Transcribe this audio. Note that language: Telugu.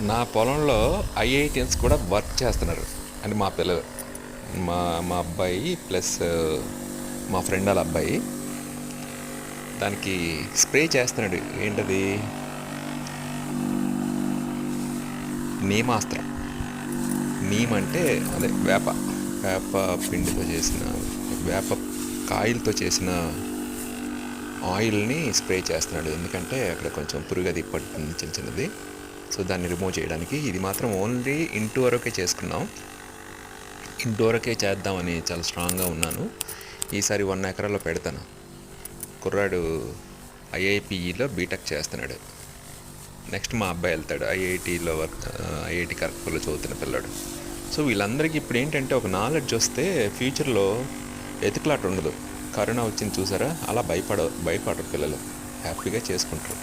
నా పొలంలో ఐఐటిఎన్స్ కూడా వర్క్ చేస్తున్నారు అని మా పిల్లలు, మా మా అబ్బాయి ప్లస్ మా ఫ్రెండ్ వాళ్ళ అబ్బాయి దానికి స్ప్రే చేస్తున్నాడు. ఏంటది? నీమాస్త్రం. నీమ్ అంటే అదే వేప వేప పిండితో చేసిన, వేప కాయలతో చేసిన ఆయిల్ని స్ప్రే చేస్తున్నాడు. ఎందుకంటే అక్కడ కొంచెం పురుగది పడుతుంది చిన్న చిన్నది. సో దాన్ని రిమూవ్ చేయడానికి. ఇది మాత్రం ఓన్లీ ఇంటి వరకే చేసుకున్నాం. ఇంటి వరకే చేద్దామని చాలా స్ట్రాంగ్గా ఉన్నాను. ఈసారి 1 ఎకరాలో పెడతాను. కుర్రాడు ఐఐపిఈలో బీటెక్ చేస్తున్నాడు. నెక్స్ట్ మా అబ్బాయి వెళ్తాడు ఐఐటిలో వర్క్, ఐఐటి ఖరగ్పూర్లో చదువుతున్న పిల్లాడు. సో వీళ్ళందరికీ ఇప్పుడు ఏంటంటే ఒక నాలెడ్జ్ వస్తే ఫ్యూచర్లో ఎతుకులాట ఉండదు. కరోనా వచ్చింది చూసారా, అలా భయపడరు పిల్లలు, హ్యాపీగా చేసుకుంటారు.